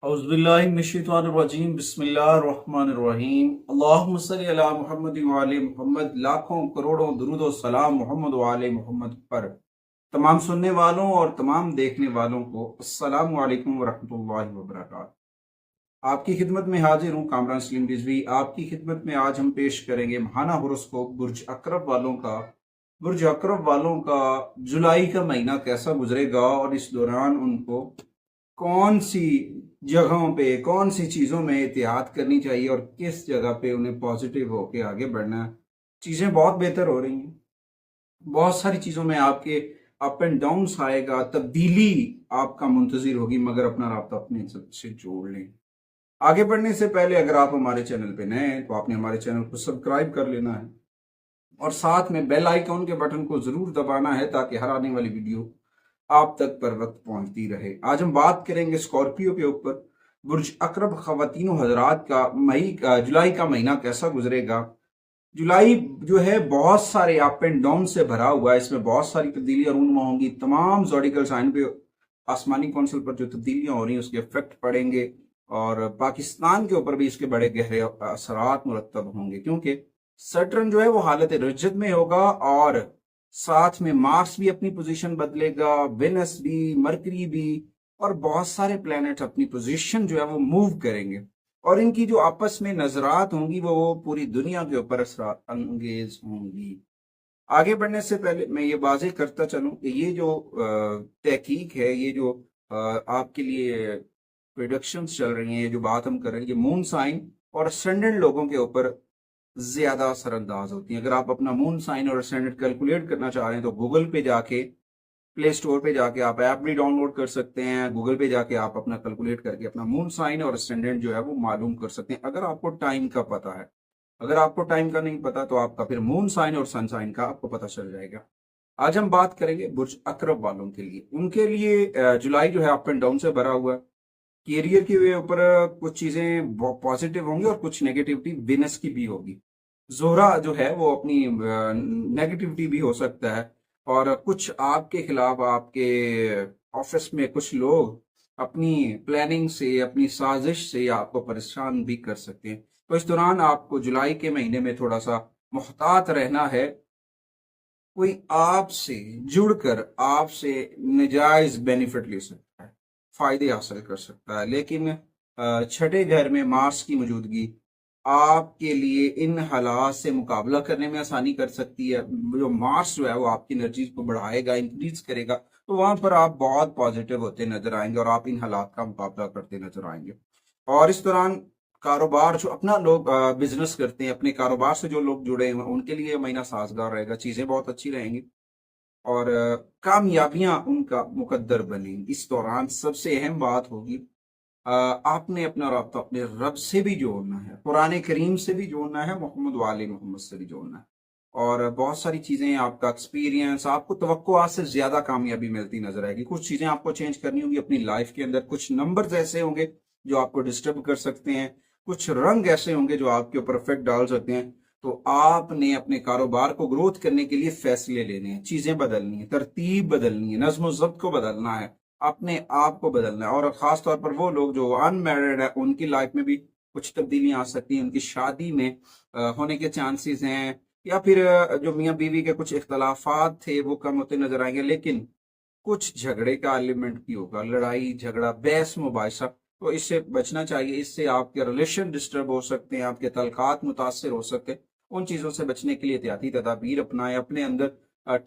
औज़ुबिल्लाहिमिनश्शैतानिर्रजीम बिस्मिल्लाहिर्रहमानिर्रहीम अल्लाहुम्मा सल्लि अला मुहम्मद व आले मुहम्मद। लाखों करोड़ों दुरूद व सलाम मोहम्मद व आले मोहम्मद पर। तमाम सुनने वालों और तमाम देखने वालों को अस्सलामु अलैकुम व रहमतुल्लाहि व बरकातहू। आपकी खिदमत में हाजिर हूँ कामरान सलीम रिजवी। आपकी खिदमत में आज हम पेश करेंगे महाना होरोस्कोप बुर्ज अकरब वालों का। बुर्ज अकरब वालों का जुलाई का महीना कैसा गुजरेगा और इस दौरान उनको कौन सी जगहों पे कौन सी चीज़ों में एहतियात करनी चाहिए और किस जगह पे उन्हें पॉजिटिव होके आगे बढ़ना है। चीज़ें बहुत बेहतर हो रही हैं, बहुत सारी चीज़ों में आपके अप एंड डाउन्स आएगा, तब्दीली आपका मुंतजिर होगी, मगर अपना राब्ता अपने से जोड़ लें। आगे बढ़ने से पहले अगर आप हमारे चैनल पे नए हैं तो आपने हमारे चैनल को सब्सक्राइब कर लेना है और साथ में बेल आइकॉन के बटन को जरूर दबाना है ताकि हर आने वाली वीडियो आप तक पर वक्त पहुंचती रहे। आज हम बात करेंगे स्कॉर्पियो के ऊपर। बुर्ज अकरब खवातीनो हजरात का जुलाई का महीना कैसा गुजरेगा। जुलाई जो है बहुत सारे अप एंड डाउन से भरा हुआ है, इसमें बहुत सारी तब्दीलियां रूनमा होंगी। तमाम ज़ोडिकल साइन पे आसमानी कौंसिल पर जो तब्दीलियां हो रही हैं उसके इफेक्ट पड़ेंगे और पाकिस्तान के ऊपर भी इसके बड़े गहरे असरात मुरतब होंगे, क्योंकि सैटर्न जो है वो हालत रजत में होगा और साथ में मार्स भी अपनी पोजीशन बदलेगा, वेनस भी, मरकरी भी और बहुत सारे प्लैनेट अपनी पोजीशन जो है वो मूव करेंगे और इनकी जो आपस में नजरात होंगी वो पूरी दुनिया के ऊपर असरात अंगेज होंगी। आगे बढ़ने से पहले मैं ये वाज़ेह करता चलूं कि ये जो तहकीक है, ये जो आपके लिए प्रोडक्शंस चल रही हैं, ये जो बात हम कर रहे हैं, ये मून साइन और असेंडेंट लोगों के ऊपर ज्यादा असरअंदाज होती हैं। अगर आप अपना मून साइन और असेंडेंट कैलकुलेट करना चाह रहे हैं तो गूगल पे जाके, प्ले स्टोर पे जाके आप ऐप भी डाउनलोड कर सकते हैं। गूगल पे जाके आप अपना कैलकुलेट करके अपना मून साइन और असेंडेंट जो है वो मालूम कर सकते हैं, अगर आपको टाइम का पता है। अगर आपको टाइम का नहीं पता तो आपका फिर मून साइन और सन साइन का आपको पता चल जाएगा। आज हम बात करेंगे बुर्ज अकरब वालों के लिए। उनके लिए जुलाई जो है अप एंड डाउन से भरा हुआ है। कैरियर के ऊपर कुछ चीजें पॉजिटिव होंगी और कुछ नेगेटिविटी वेनस की भी होगी। जोहरा जो है वो अपनी नेगेटिविटी भी हो सकता है और कुछ आपके खिलाफ, आपके ऑफिस में कुछ लोग अपनी प्लानिंग से, अपनी साजिश से आपको परेशान भी कर सकते हैं। तो इस दौरान आपको जुलाई के महीने में थोड़ा सा मुहतात रहना है। कोई आपसे जुड़कर आपसे नजायज बेनिफिट ले सकता है, फायदे हासिल कर सकता है, लेकिन छठे घर में मार्स की मौजूदगी आपके लिए इन हालात से मुकाबला करने में आसानी कर सकती है। जो मार्स जो है वो आपकी एनर्जीज को बढ़ाएगा, इंक्रीज करेगा, तो वहां पर आप बहुत पॉजिटिव होते नजर आएंगे और आप इन हालात का मुकाबला करते नजर आएंगे। और इस दौरान कारोबार जो अपना लोग बिजनेस करते हैं, अपने कारोबार से जो लोग जुड़े हैं उनके लिए महीना साजगार रहेगा, चीजें बहुत अच्छी रहेंगी और कामयाबियां उनका मुकद्दर बनेंगी। इस दौरान सबसे अहम बात होगी, आपने अपना राब्ता अपने रब से भी जोड़ना है, कुरान करीम से भी जोड़ना है, मोहम्मद वाले मोहम्मद से भी जोड़ना है और बहुत सारी चीजें, आपका एक्सपीरियंस, आपको तवक्कुआत से ज्यादा कामयाबी मिलती नजर आएगी। कुछ चीजें आपको चेंज करनी होगी अपनी लाइफ के अंदर। कुछ नंबर्स ऐसे होंगे जो आपको डिस्टर्ब कर सकते हैं, कुछ रंग ऐसे होंगे जो आपके ऊपर इफेक्ट डाल सकते हैं। तो आपने अपने कारोबार को ग्रोथ करने के लिए फैसले लेने हैं, चीजें बदलनी है, तरतीब बदलनी है, नज्म ज़ब्त को बदलना है, अपने आप को बदलना है। और खास तौर पर वो लोग जो अनमैरिड है उनकी लाइफ में भी कुछ तब्दीलियां आ सकती हैं, उनकी शादी में होने के चांसेस हैं, या फिर जो मियाँ बीवी के कुछ इख्तलाफात थे वो कम होते नजर आएंगे, लेकिन कुछ झगड़े का एलिमेंट भी होगा, लड़ाई झगड़ा, बहस मुबाहिसा, तो इससे बचना चाहिए। इससे आपके रिलेशन डिस्टर्ब हो सकते हैं, आपके तल्कात मुतासर हो सकते हैं। उन चीजों से बचने के लिए एहतियाती तदाबीर अपनाएं, अपने अंदर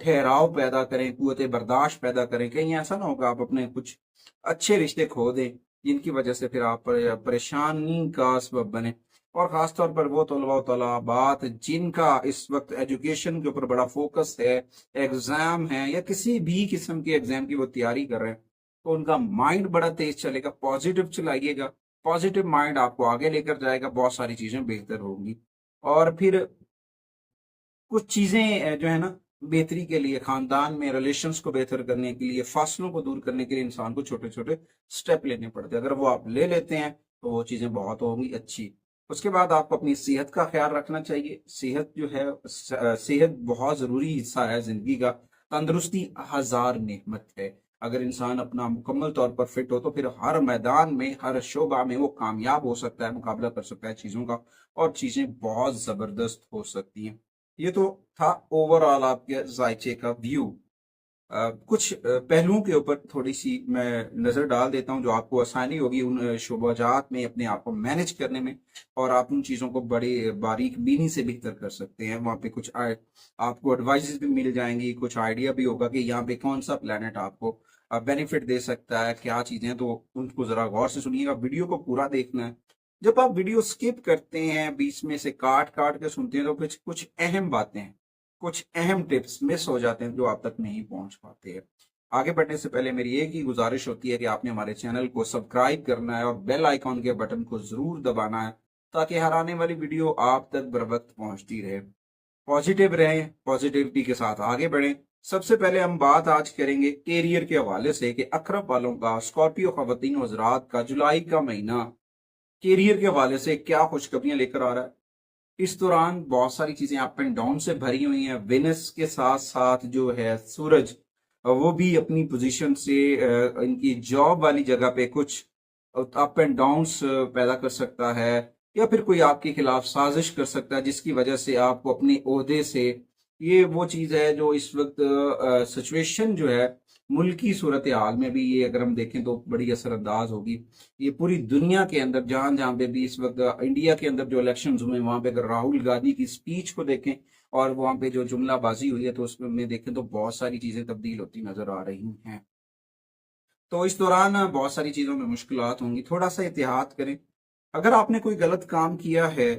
ठहराव पैदा करें, कुव्वत बर्दाश्त पैदा करें। कहीं ऐसा ना होगा आप अपने कुछ अच्छे रिश्ते खो दें जिनकी वजह से फिर आप परेशानी का सबब बने। और खास तौर पर वो तलबा तलाबात जिनका इस वक्त एजुकेशन के ऊपर बड़ा फोकस है, एग्जाम है या किसी भी किस्म के एग्जाम की वो तैयारी कर रहे हैं, तो उनका माइंड बड़ा तेज चलेगा। पॉजिटिव चलाइएगा, पॉजिटिव माइंड आपको आगे लेकर जाएगा, बहुत सारी चीजें बेहतर होंगी। और फिर कुछ चीजें जो है ना, बेहतरी के लिए, खानदान में रिलेशंस को बेहतर करने के लिए, फासलों को दूर करने के लिए इंसान को छोटे छोटे स्टेप लेने पड़ते हैं। अगर वो आप ले लेते हैं तो वो चीजें बहुत होंगी अच्छी। उसके बाद आपको अपनी सेहत का ख्याल रखना चाहिए। सेहत जो है, सेहत बहुत जरूरी हिस्सा है जिंदगी का। तंदुरुस्ती हजार नेमत है। अगर इंसान अपना मुकम्मल तौर पर फिट हो तो फिर हर मैदान में, हर शोबा में वो कामयाब हो सकता है, मुकाबला कर सकता है चीज़ों का, और चीज़ें बहुत ज़बरदस्त हो सकती हैं। ये तो था ओवरऑल आपके जायचे का व्यू। कुछ पहलुओं के ऊपर थोड़ी सी मैं नज़र डाल देता हूं जो आपको आसानी होगी उन शुबजात में अपने आप को मैनेज करने में, और आप उन चीज़ों को बड़े बारीक बीनी से बेहतर कर सकते हैं। वहाँ पे कुछ आपको एडवाइस भी मिल जाएंगी, कुछ आइडिया भी होगा कि यहाँ पे कौन सा प्लेनेट आपको बेनिफिट दे सकता है, क्या चीज़ें, तो उनको ज़रा गौर से सुनिएगा, वीडियो को पूरा देखना है। जब आप वीडियो स्किप करते हैं, बीच में से काट काट के सुनते हैं, तो कुछ अहम बातें हैं, कुछ अहम टिप्स मिस हो जाते हैं जो आप तक नहीं पहुंच पाते हैं। आगे बढ़ने से पहले मेरी एक ही गुजारिश होती है कि आपने हमारे चैनल को सब्सक्राइब करना है और बेल आइकॉन के बटन को जरूर दबाना है, ताकि हर आने वाली वीडियो आप तक बर वक्त पहुंचती रहे। पॉजिटिव रहें, पॉजिटिविटी के साथ आगे बढ़ें। सबसे पहले हम बात आज करेंगे कैरियर के हवाले से कि अखरब वालों का, स्कॉर्पियो खवातीन हजरात का जुलाई का महीना कैरियर के हवाले से क्या खुशखबरियां लेकर आ रहा है। इस दौरान बहुत सारी चीजें अप एंड डाउन से भरी हुई हैं। वेनस के साथ साथ जो है सूरज, वो भी अपनी पोजीशन से इनकी जॉब वाली जगह पे कुछ अप एंड डाउन्स पैदा कर सकता है, या फिर कोई आपके खिलाफ साजिश कर सकता है जिसकी वजह से आपको अपने ओहदे से, ये वो चीज है जो इस वक्त सिचुएशन जो है मुल्की सूरत हाल में भी, ये अगर हम देखें तो बड़ी असरअंदाज होगी। ये पूरी दुनिया के अंदर जहां जहां पे भी इस वक्त इंडिया के अंदर जो इलेक्शन हुए, वहां पे अगर राहुल गांधी की स्पीच को देखें और वहां पे जो जुमलाबाजी हुई है, तो उसमें देखें तो बहुत सारी चीजें तब्दील होती नजर आ रही हैं। तो इस दौरान बहुत सारी चीजों में मुश्किलात होंगी, थोड़ा सा एहतियात करें। अगर आपने कोई गलत काम किया है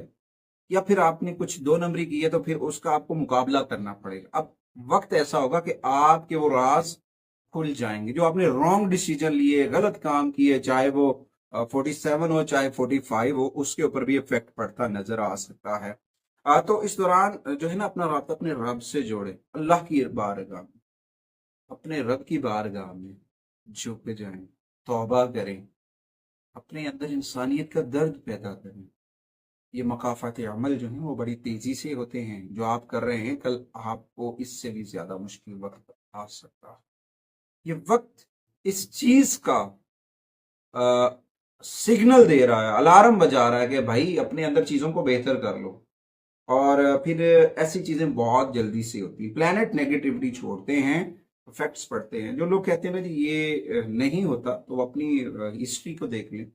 या फिर आपने कुछ दो नंबरी की है, तो फिर उसका आपको मुकाबला करना पड़ेगा। अब वक्त ऐसा होगा कि आपके वो राज खुल जाएंगे जो आपने रॉन्ग डिसीजन लिए, गलत काम किए, चाहे वो 47 हो चाहे 45 हो, उसके ऊपर भी इफेक्ट पड़ता नजर आ सकता है। तो इस दौरान जो है ना, अपना राब्ता अपने रब से जोड़े, अल्लाह की बारगाह में, अपने रब की बारगाह में झुक जाएं, तौबा करें, अपने अंदर इंसानियत का दर्द पैदा करें। ये मकाफात अमल जो है वो बड़ी तेजी से होते हैं, जो आप कर रहे हैं कल आपको इससे भी ज्यादा मुश्किल वक्त आ सकता है। ये वक्त इस चीज का सिग्नल दे रहा है, अलार्म बजा रहा है कि भाई अपने अंदर चीजों को बेहतर कर लो। और फिर ऐसी चीजें बहुत जल्दी से होती है। प्लैनेट नेगेटिविटी छोड़ते हैं, फैक्ट्स पढ़ते हैं। जो लोग कहते हैं ना जी ये नहीं होता, तो अपनी हिस्ट्री को देख लें,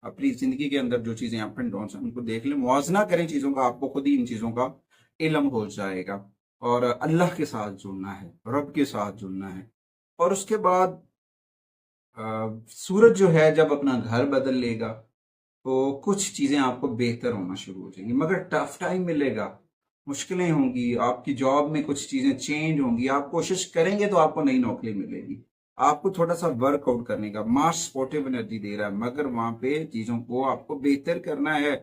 अपनी जिंदगी के अंदर जो चीजें अप एंड डाउन हैं उनको देख लें, मुआवजना करें चीजों का, आपको खुद ही इन चीजों का इल्म हो जाएगा। और अल्लाह के साथ जुड़ना है, रब के साथ जुड़ना है। और उसके बाद सूरज जो है जब अपना घर बदल लेगा, तो कुछ चीजें आपको बेहतर होना शुरू हो जाएंगी, मगर टफ टाइम मिलेगा, मुश्किलें होंगी, आपकी जॉब में कुछ चीजें चेंज होंगी। आप कोशिश करेंगे तो आपको नई नौकरी मिलेगी। आपको थोड़ा सा वर्कआउट करने का, मास सपोर्टिव एनर्जी दे रहा है, मगर वहां पे चीजों को आपको बेहतर करना है,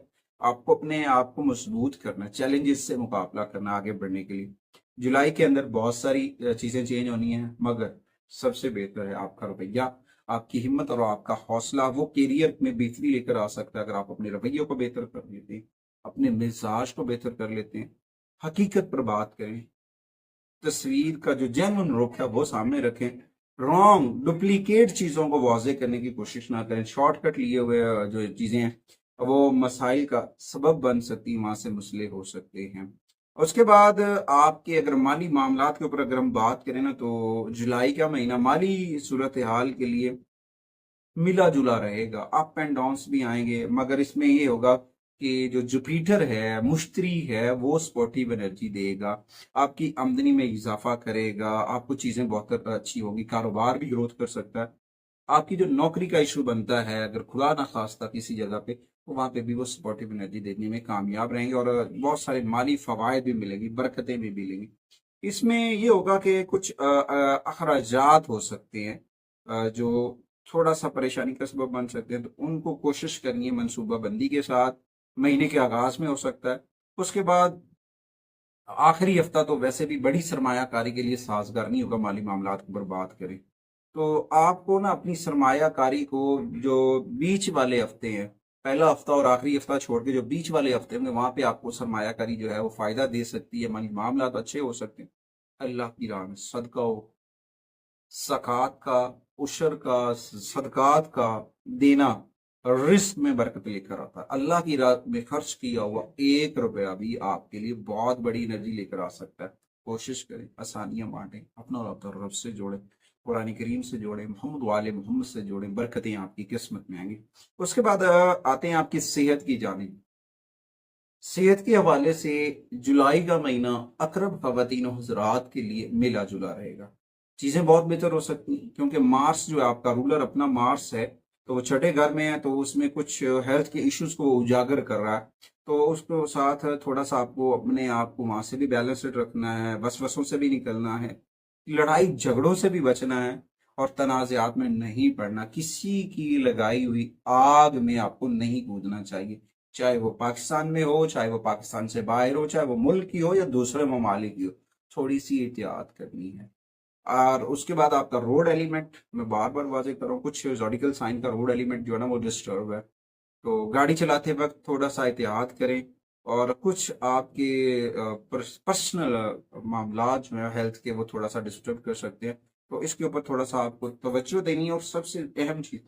आपको अपने आप को मजबूत करना है, चैलेंजेस से मुकाबला करना आगे बढ़ने के लिए। जुलाई के अंदर बहुत सारी चीजें चेंज होनी है, मगर सबसे बेहतर है आपका रवैया, आपकी हिम्मत और आपका हौसला। वो कैरियर में बेहतरी लेकर आ सकता है अगर आप अपने रवैयों को बेहतर कर लेते हैं, अपने मिजाज को बेहतर कर लेते हैं, हकीकत पर बात करें, तस्वीर का जो जेन्युइन रुख है वो सामने रखें, रॉन्ग डुप्लीकेट चीजों को वाजे करने की कोशिश ना करें। शॉर्टकट लिए हुए जो चीजें हैं वो मसाइल का सबब बन सकती, वहां से मसले हो सकते हैं। उसके बाद आपके अगर माली मामलात के ऊपर अगर हम बात करें ना, तो जुलाई का महीना माली सूरत हाल के लिए मिला जुला रहेगा, अप एंड डाउन्स भी आएंगे, मगर इसमें ये होगा कि जो जुपिटर है, मुश्तरी है, वो स्पोर्टिव एनर्जी देगा, आपकी आमदनी में इजाफा करेगा, आपको चीजें बहुत अच्छी होगी, कारोबार भी ग्रोथ कर सकता है। आपकी जो नौकरी का इशू बनता है, अगर खुदा ना खास्ता किसी जगह पे, तो वहां पे भी वो सपोर्टिव एनर्जी देने में कामयाब रहेंगे, और बहुत सारे माली फवायद भी मिलेंगी, बरकतें भी मिलेंगी। इसमें ये होगा कि कुछ अखराजात हो सकते हैं जो थोड़ा सा परेशानी का सबब बन सकते हैं, तो उनको कोशिश करनी है मनसूबा बंदी के साथ। महीने के आगाज में हो सकता है, उसके बाद आखिरी हफ्ता तो वैसे भी बड़ी सरमायाकारी के लिए साजगार नहीं होगा। माली मामलात की बात करें तो आपको ना अपनी सरमायाकारी को, जो बीच वाले हफ्ते हैं, पहला हफ्ता और आखिरी हफ्ता छोड़ के जो बीच वाले हफ्ते होंगे, वहां पे आपको सरमायाकारी जो है वो फायदा दे सकती है, माली मामलात अच्छे हो सकते हैं। अल्लाह की राह में सदका हो, ज़कात का उशर का, सदकात का देना रिस्क में बरकत लेकर आता है। अल्लाह की राह में खर्च किया हुआ 1 रुपया भी आपके लिए बहुत बड़ी एनर्जी लेकर आ सकता है। कोशिश करें, आसानियां बांटें, अपना रब्ता रब से जोड़ें, कुरान करीम से जोड़ें, मोहम्मद वाले मोहम्मद से जोड़ें, बरकतें आपकी किस्मत में आएंगी। उसके बाद आते हैं आपकी सेहत की जानिब। सेहत के हवाले से जुलाई का महीना अकरब खवातीन हजरात के लिए मिला जुला रहेगा। चीजें बहुत बेहतर हो सकती हैं क्योंकि मार्स जो है आपका रूलर अपना मार्स है, तो वो छठे घर में है, तो उसमें कुछ हेल्थ के इश्यूज को उजागर कर रहा है। तो उसको साथ थोड़ा सा आपको अपने आप को वहां से भी बैलेंस्ड रखना है, वसवसों से भी निकलना है, लड़ाई झगड़ों से भी बचना है और तनाज़ात में नहीं पड़ना। किसी की लगाई हुई आग में आपको नहीं कूदना चाहिए, चाहे वो पाकिस्तान में हो, चाहे वो पाकिस्तान से बाहर हो, चाहे वो मुल्क की हो या दूसरे ममालिक की हो। थोड़ी सी एहतियात करनी है। और उसके बाद आपका रोड एलिमेंट, मैं बार बार वाजे कर रहा हूँ, कुछ ज़ोडिकल साइन का रोड एलिमेंट जो है ना वो डिस्टर्ब है, तो गाड़ी चलाते वक्त थोड़ा सा एहतियात करें। और कुछ आपके पर्सनल मामला जो है हेल्थ के वो थोड़ा सा डिस्टर्ब कर सकते हैं, तो इसके ऊपर थोड़ा सा आपको तवज्जो देनी है। और सबसे अहम चीज,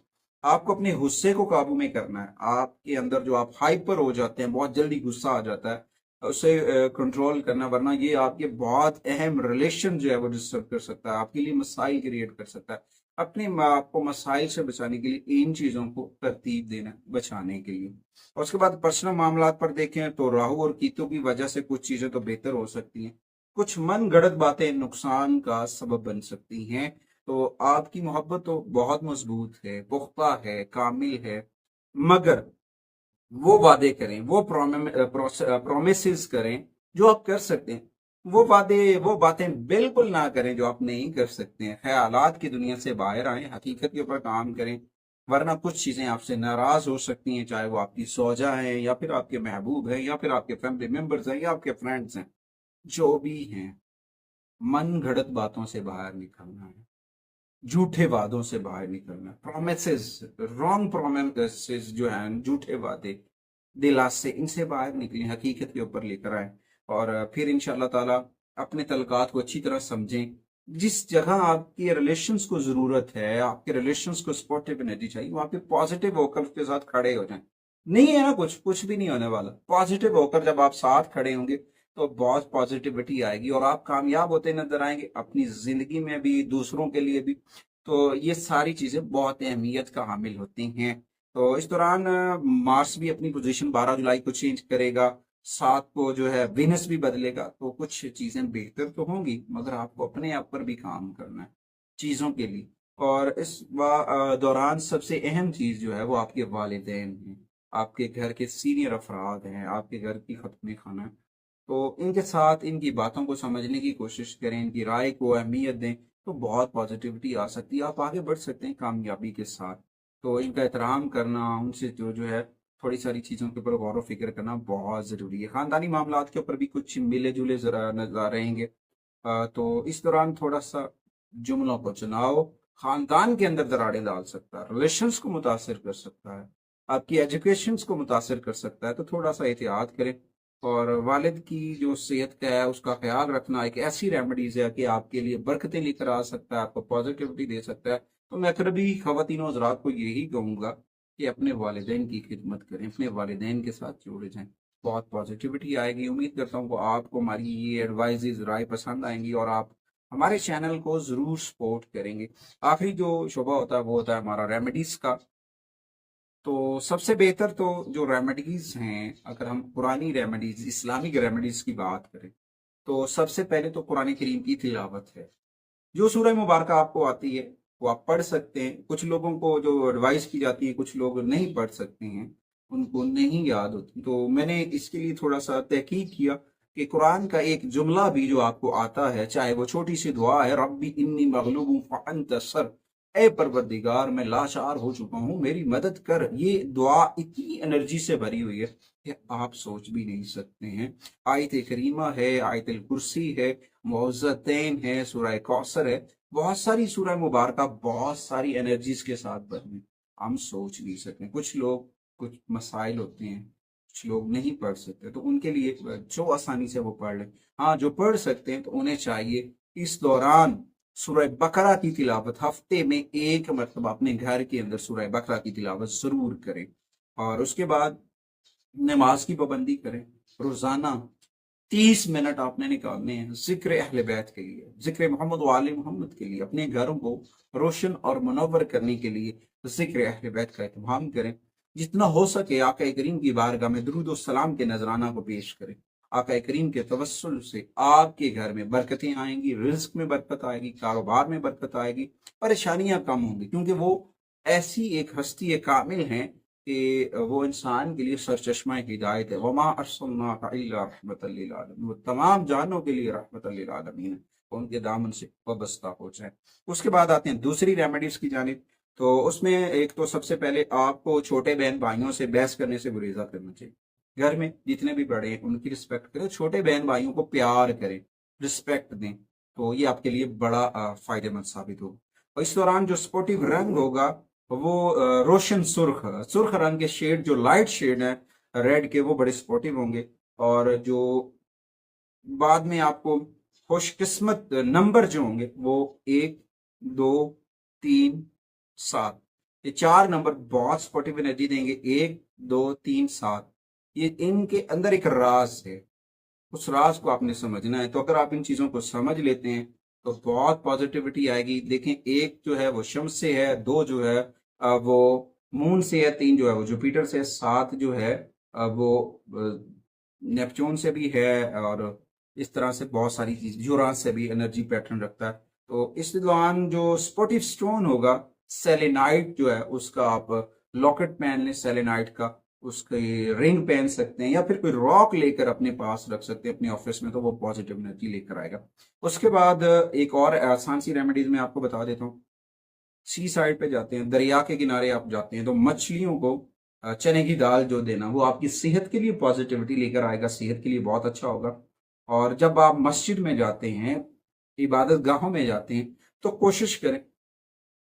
आपको अपने गुस्से को काबू में करना है। आपके अंदर जो आप हाइपर हो जाते हैं, बहुत जल्दी गुस्सा आ जाता है, उसे कंट्रोल करना, वरना ये आपके बहुत अहम रिलेशन जो है वो डिस्टर्ब कर सकता है, आपके लिए मसाइल क्रिएट कर सकता है। अपने आपको मसाइल से बचाने के लिए इन चीजों को तरतीब देना, बचाने के लिए। और उसके बाद पर्सनल मामला पर देखें तो राहु और कीतु की वजह से कुछ चीजें तो बेहतर हो सकती हैं, कुछ मन गढ़ंत बातें नुकसान का सबब बन सकती हैं। तो आपकी मोहब्बत तो बहुत मजबूत है, पुख्ता है, कामिल है, मगर वो वादे करें, वो प्रोमिस करें जो आप कर सकते हैं। वो वादे, वो बातें बिल्कुल ना करें जो आप नहीं कर सकते हैं। ख्यालात की दुनिया से बाहर आए, हकीकत के ऊपर काम करें, वरना कुछ चीजें आपसे नाराज हो सकती हैं, चाहे वो आपकी सौजा है या फिर आपके महबूब है या फिर आपके फैमिली मेंबर्स हैं या आपके फ्रेंड्स हैं, जो भी हैं। मन घड़त बातों से बाहर निकलना है, झूठे वादों से बाहर निकलना है, प्रोमिसेस, रॉन्ग प्रोमिसेस जो हैं, झूठे वादे, दिलास से, इनसे बाहर निकलें, हकीकत के ऊपर लेकर आए। और फिर इंशाअल्लाह ताला अपने तलकात को अच्छी तरह समझें। जिस जगह आपके रिलेशंस को जरूरत है, आपके रिलेशंस को सपोर्टिव एनर्जी चाहिए, वहां पे पॉजिटिव होकर उसके साथ खड़े हो जाएं। नहीं है ना, कुछ कुछ भी नहीं होने वाला। पॉजिटिव होकर जब आप साथ खड़े होंगे तो बहुत पॉजिटिविटी आएगी और आप कामयाब होते नजर आएंगे, अपनी जिंदगी में भी, दूसरों के लिए भी। तो ये सारी चीजें बहुत अहमियत का हामिल होती हैं। तो इस दौरान मार्स भी अपनी पोजीशन 12 जुलाई को चेंज करेगा, 7 को जो है वेनस भी बदलेगा। तो कुछ चीजें बेहतर तो होंगी, मगर आपको अपने आप पर भी काम करना है चीजों के लिए। और इस दौरान सबसे अहम चीज जो है वो आपके वालिदैन हैं, आपके घर के सीनियर अफराद हैं, आपके घर की खत्म खाना है। तो इनके साथ इनकी बातों को समझने की कोशिश करें, इनकी राय को अहमियत दें, तो बहुत पॉजिटिविटी आ सकती है, आप आगे बढ़ सकते हैं कामयाबी के साथ। तो इनका एहतराम करना, उनसे जो जो है थोड़ी सारी चीज़ों के ऊपर गौर व फिक्र करना बहुत ज़रूरी है। ख़ानदानी मामलात के ऊपर भी कुछ मिले जुले ज़रा नजर रहेंगे। तो इस दौरान थोड़ा सा जुमलों को चुनाव ख़ानदान के अंदर दरारें डाल सकता है, रिलेशंस को मुतासर कर सकता है, आपकी एजुकेशन को मुतासर कर सकता है। तो थोड़ा सा एहतियात करें। और वालिद की जो सेहत का है उसका ख्याल रखना एक ऐसी रेमेडीज है कि आपके लिए बरकतें लेकर आ सकता है, आपको पॉजिटिविटी दे सकता है। तो मैं फिर भी खवातीनों हज़रात को यही कहूँगा कि अपने वालिदैन की खिदमत करें, अपने वालिदैन के साथ जुड़े जाएं, बहुत पॉजिटिविटी आएगी। उम्मीद करता हूँ कि आपको हमारी ये एडवाइजेज, राय पसंद आएंगी और आप हमारे चैनल को ज़रूर सपोर्ट करेंगे। आखिरी जो शोबा होता है वो होता है हमारा रेमेडीज का। तो सबसे बेहतर तो जो रेमेडीज हैं, अगर हम पुरानी रेमेडीज, इस्लामिक रेमेडीज की बात करें, तो सबसे पहले तो कुरान करीम की तिलावत है। जो सूरह मुबारक आपको आती है वो आप पढ़ सकते हैं। कुछ लोगों को जो एडवाइस की जाती है, कुछ लोग नहीं पढ़ सकते हैं, उनको नहीं याद होती। तो मैंने इसके लिए थोड़ा सा तहकीक किया कि कुरान का एक जुमला भी जो आपको आता है, चाहे वो छोटी सी दुआ है, रब्बी इन्नी मगलूबुन फअंतसर, ए परवरदिगार मैं लाचार हो चुका हूँ, मेरी मदद कर। ये दुआ इतनी एनर्जी से भरी हुई है कि आप सोच भी नहीं सकते हैं। आयत करीमा है, आयतल कुर्सी है, मुअव्वज़तैन है, सूरह कौसर है, बहुत सारी सूरह मुबारक बहुत सारी एनर्जीज के साथ बनी, हम सोच नहीं सकते। कुछ लोग, कुछ मसाइल होते हैं, कुछ लोग नहीं पढ़ सकते, तो उनके लिए जो आसानी से वो पढ़ लें। हाँ, जो पढ़ सकते हैं तो उन्हें चाहिए इस दौरान सूरह बकरा की तिलावत हफ्ते में एक मरतबा अपने घर के अंदर सूरह बकरा की तिलावत जरूर करें। और उसके बाद नमाज की पाबंदी करें। रोजाना 30 मिनट आपने निकालने हैं जिक्र अहले बैत के लिए, जिक्र मोहम्मद वाले मोहम्मद के लिए, अपने घरों को रोशन और मुनव्वर करने के लिए जिक्र अहले बैत का इत्माम करें। जितना हो सके आका करीम की बारगाह में दुरूद और सलाम के नजराना को पेश करें। आका करीम के तवस्सुल से आपके घर में बरकतें आएंगी, रिज्क में बरकत आएगी, कारोबार में बरकत आएगी, परेशानियां कम होंगी, क्योंकि वो ऐसी एक हस्ती कामिल हैं कि वो इंसान के लिए सरचश्मा हिदायत है। वमा अर्सलनाका इल्ला रहमतल लिल आलमीन, वो तमाम जानों के लिए रहमतल लिल आलमीन है, उनके दामन से वाबस्ता हो जाए। उसके बाद आते हैं दूसरी रेमेडीज की जानिब। तो उसमें एक तो सबसे पहले आपको छोटे बहन भाइयों से बहस करने से गुरेजा करना चाहिए। घर में जितने भी बड़े हैं उनकी रिस्पेक्ट करें, छोटे बहन भाइयों को प्यार करें, रिस्पेक्ट दें, तो ये आपके लिए बड़ा फायदेमंद साबित होगा। और इस दौरान जो स्पोर्टिव रंग होगा वो रोशन सुर्ख सुर्ख रंग के शेड, जो लाइट शेड है रेड के, वो बड़े स्पोर्टिव होंगे। और जो बाद में आपको खुशकिस्मत नंबर जो होंगे वो 1, 2, 3, 7, ये 4 नंबर बहुत स्पोर्टिव एनर्जी देंगे। 1, 2, 3, 7, ये इनके अंदर एक राज है, उस राज को आपने समझना है। तो अगर आप इन चीजों को समझ लेते हैं तो बहुत पॉजिटिविटी आएगी। देखें, 1 जो है वो शम्स से है, 2 जो है वो मून से है, 3 जो है वो जुपिटर से है, 7 जो है वो नेपच्यून से भी है, और इस तरह से बहुत सारी चीज, यूरानस से भी एनर्जी पैटर्न रखता है। तो इस दौरान जो स्पोर्टिव स्टोन होगा सेलेनाइट जो है, उसका आप लॉकेट पहन लें सेलेनाइट का, उसकी रिंग पहन सकते हैं, या फिर कोई रॉक लेकर अपने पास रख सकते हैं अपने ऑफिस में, तो वो पॉजिटिव एनर्जी लेकर आएगा। उसके बाद एक और आसान सी रेमेडीज में आपको बता देता हूँ। सी साइड पे जाते हैं, दरिया के किनारे आप जाते हैं, तो मछलियों को चने की दाल जो देना, वो आपकी सेहत के लिए पॉजिटिविटी लेकर आएगा, सेहत के लिए बहुत अच्छा होगा। और जब आप मस्जिद में जाते हैं, इबादत गाहों में जाते हैं, तो कोशिश करें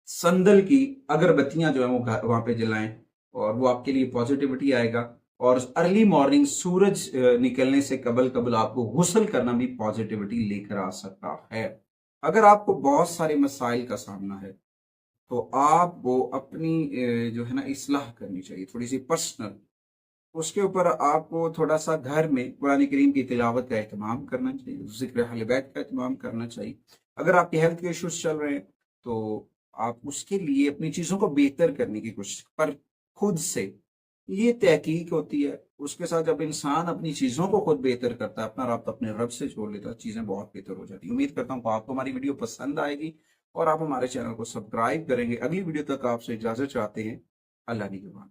संदल की अगरबत्तियां जो है वो वहां पे जलाएं, और वो आपके लिए पॉजिटिविटी आएगा। और अर्ली मॉर्निंग सूरज निकलने से कबल कबल आपको गुस्ल करना भी पॉजिटिविटी लेकर आ सकता है। अगर आपको बहुत सारे मसाइल का सामना है तो आपको अपनी जो है ना इस्लाह करनी चाहिए, थोड़ी सी पर्सनल। उसके ऊपर आपको थोड़ा सा घर में कुरान करीम की तिलावत का एहतमाम करना चाहिए, जिक्र अहले बैत का एहतमाम करना चाहिए। अगर आपके हेल्थ के इश्यूज चल रहे हैं तो आप उसके लिए अपनी चीज़ों को बेहतर करने की कोशिश, पर खुद से, ये तहकीक होती है। उसके साथ जब इंसान अपनी चीज़ों को खुद बेहतर करता है, अपना राब्ता अपने रब से जोड़ लेता है, चीज़ें बहुत बेहतर हो जाती है। उम्मीद करता हूँ आपको हमारी वीडियो पसंद आएगी और आप हमारे चैनल को सब्सक्राइब करेंगे। अगली वीडियो तक आपसे इजाज़त चाहते हैं। अल्लाह निगहबान।